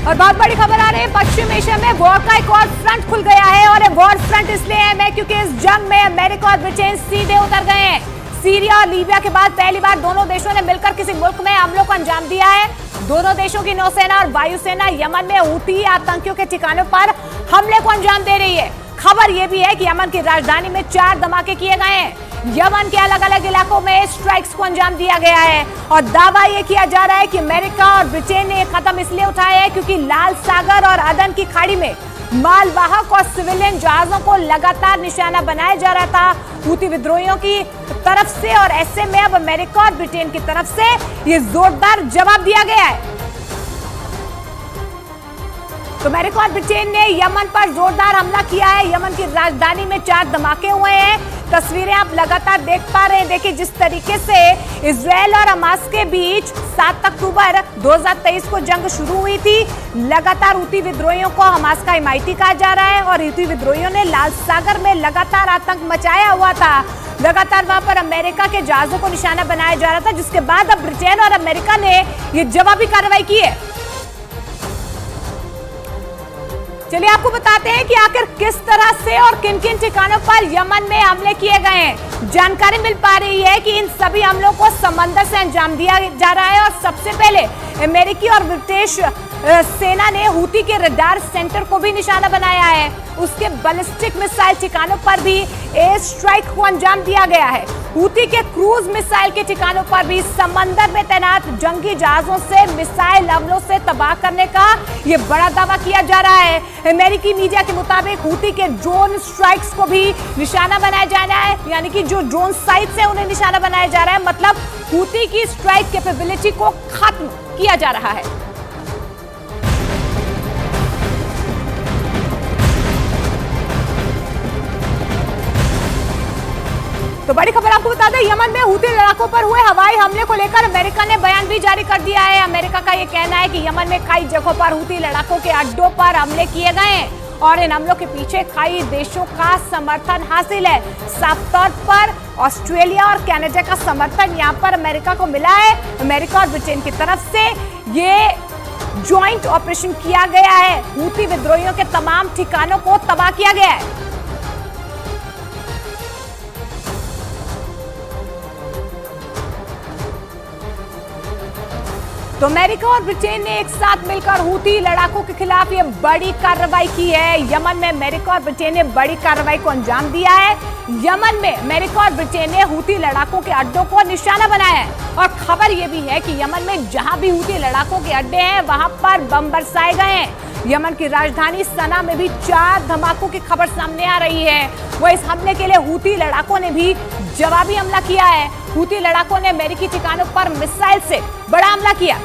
और बहुत बड़ी खबर आ रही है, पश्चिम एशिया में वॉर का एक और फ्रंट खुल गया है। और ये वॉर फ्रंट इसलिए है क्योंकि इस जंग में अमेरिका और ब्रिटेन सीधे उतर गए हैं। सीरिया और लीबिया के बाद पहली बार दोनों देशों ने मिलकर किसी मुल्क में हमलों को अंजाम दिया है। दोनों देशों की नौसेना और वायुसेना यमन में हूती आतंकियों के ठिकानों पर हमले को अंजाम दे रही है। खबर यह भी है कि यमन की राजधानी में 4 धमाके किए गए हैं। यमन के अलग अलग इलाकों में स्ट्राइक्स को अंजाम दिया गया है और दावा यह किया जा रहा है कि अमेरिका और ब्रिटेन ने कदम इसलिए उठाया है क्योंकि लाल सागर और अदन की खाड़ी में मालवाहक और सिविलियन जहाजों को लगातार निशाना बनाया जा रहा था हूती विद्रोहियों की तरफ से। और ऐसे में अब अमेरिका और ब्रिटेन की तरफ से ये जोरदार जवाब दिया गया है। तो अमेरिका और ब्रिटेन ने यमन पर जोरदार हमला किया है। यमन की राजधानी में 4 धमाके हुए हैं। तस्वीरें आप लगातार देख पा रहे हैं। देखिए जिस तरीके से इजरायल और हमास के बीच 7 अक्टूबर 2023 को जंग शुरू हुई थी। लगातार हूती विद्रोहियों को हमास का हिमायती कहा जा रहा है और हूती विद्रोहियों ने लाल सागर में लगातार आतंक मचाया हुआ था। लगातार वहां पर अमेरिका के जहाजों को निशाना बनाया जा रहा था, जिसके बाद अब ब्रिटेन और अमेरिका ने ये जवाबी कार्रवाई की है। चलिए आपको बताते हैं कि आखिर किस तरह से और किन किन ठिकानों पर यमन में हमले किए गए हैं। जानकारी मिल पा रही है कि इन सभी हमलों को समंदर से अंजाम दिया जा रहा है और सबसे पहले अमेरिकी और ब्रिटिश सेना ने हूती के रडार सेंटर को भी निशाना बनाया है। उसके बैलिस्टिक मिसाइल ठिकानों पर भी एयर स्ट्राइक को अंजाम दिया गया है। हूती के क्रूज मिसाइल के ठिकानों पर भी समंदर में तैनात जंगी जहाजों से मिसाइल हमलों से तबाह करने का ये बड़ा दावा किया जा रहा है। अमेरिकी मीडिया के मुताबिक हूती के ड्रोन स्ट्राइक्स को भी निशाना बनाया जा रहा है, यानी कि जो ड्रोन साइट्स है उन्हें निशाना बनाया जा रहा है। मतलब हूती की स्ट्राइक कैपेबिलिटी को खत्म किया जा रहा है। तो बड़ी खबर आपको बता दें, यमन में हूती लड़ाकों पर हुए हवाई हमले को लेकर अमेरिका ने बयान भी जारी कर दिया है। अमेरिका का ये कहना है कि यमन में कई जगहों पर हूती लड़ाकों के अड्डों पर हमले किए गए हैं और इन हमलों के पीछे कई देशों का समर्थन हासिल है। साफ तौर पर ऑस्ट्रेलिया और कनाडा का समर्थन यहाँ पर अमेरिका को मिला है। अमेरिका और ब्रिटेन की तरफ से ये ज्वाइंट ऑपरेशन किया गया है। हूती विद्रोहियों के तमाम ठिकानों को तबाह किया गया है। तो अमेरिका और ब्रिटेन ने एक साथ मिलकर हूती लड़ाकों के खिलाफ ये बड़ी कार्रवाई की है। यमन में अमेरिका और ब्रिटेन ने बड़ी कार्रवाई को अंजाम दिया है। यमन में अमेरिका और ब्रिटेन ने हूती लड़ाकों के अड्डों को निशाना बनाया है और खबर ये भी है कि यमन में जहां भी हूती लड़ाकों के अड्डे हैं वहां पर बम बरसाए गए हैं। यमन की राजधानी सना में भी 4 धमाकों की खबर सामने आ रही है। वो इस हमले के लिए हूती लड़ाकों ने भी जवाबी हमला किया है। हूती लड़ाकों ने अमेरिकी ठिकानों पर मिसाइल से बड़ा हमला किया।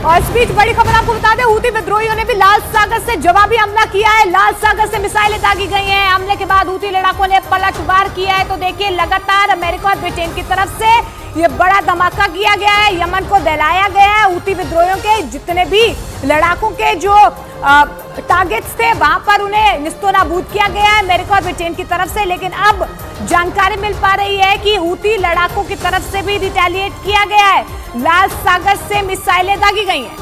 और इस बीच बड़ी खबर आपको बता दें, हूती विद्रोहियों ने भी लाल सागर से जवाबी हमला किया है। लाल सागर से मिसाइलें दागी गई हैं। हमले के बाद हूती लड़ाकों ने पलटवार किया है। तो देखिए लगातार अमेरिका और ब्रिटेन की तरफ से ये बड़ा धमाका किया गया है। यमन को दहलाया गया है। हूती विद्रोहियों के जितने भी लड़ाकों के जो टारगेट्स थे वहां पर उन्हें निस्तोनाबूद किया गया है अमेरिका और ब्रिटेन की तरफ से। लेकिन अब जानकारी मिल पा रही है कि हूती लड़ाकों की तरफ से भी रिटेलिएट किया गया है। लाल सागर से मिसाइलें दागी गई हैं।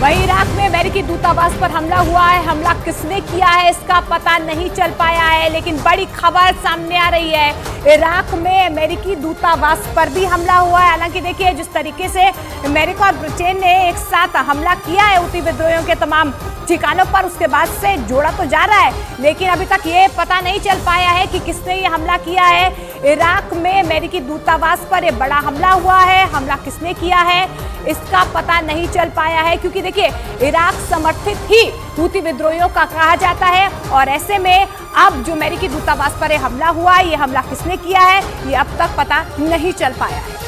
वहीं इराक में अमेरिकी दूतावास पर हमला हुआ है। हमला किसने किया है इसका पता नहीं चल पाया है, लेकिन बड़ी खबर सामने आ रही है। इराक में अमेरिकी दूतावास पर भी हमला हुआ है। हालांकि देखिए जिस तरीके से अमेरिका और ब्रिटेन ने एक साथ हमला किया है हूती विद्रोहियों के तमाम ठिकानों पर, उसके बाद से जोड़ा तो जा रहा है, लेकिन अभी तक ये पता नहीं चल पाया है कि किसने ये हमला किया है। इराक में अमेरिकी दूतावास पर यह बड़ा हमला हुआ है। हमला किसने किया है इसका पता नहीं चल पाया है, क्योंकि देखिए इराक समर्थित ही हूती विद्रोहियों का कहा जाता है। और ऐसे में अब जो अमेरिकी दूतावास पर यह हमला हुआ है, ये हमला किसने किया है ये अब तक पता नहीं चल पाया है।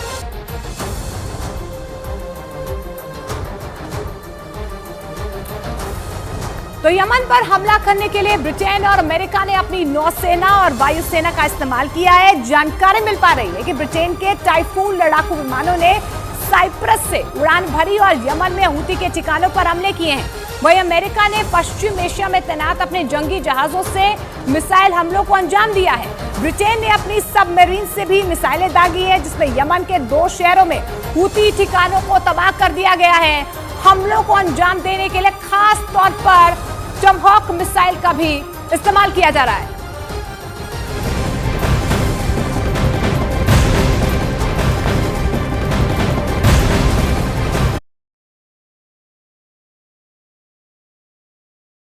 तो यमन पर हमला करने के लिए ब्रिटेन और अमेरिका ने अपनी नौसेना और वायुसेना का इस्तेमाल किया है। जानकारी मिल पा रही है कि ब्रिटेन के टाइफून लड़ाकू विमानों ने साइप्रस से उड़ान भरी और यमन में हूती के ठिकानों पर हमले किए हैं। वहीं अमेरिका ने पश्चिम एशिया में तैनात अपने जंगी जहाजों से मिसाइल हमलों को अंजाम दिया है। ब्रिटेन ने अपनी सबमरीन से भी मिसाइलें दागी है, जिसमें यमन के 2 शहरों में हूती ठिकानों को तबाह कर दिया गया है। हमलों को अंजाम देने के लिए खास तौर पर टमहॉक मिसाइल का भी इस्तेमाल किया जा रहा है।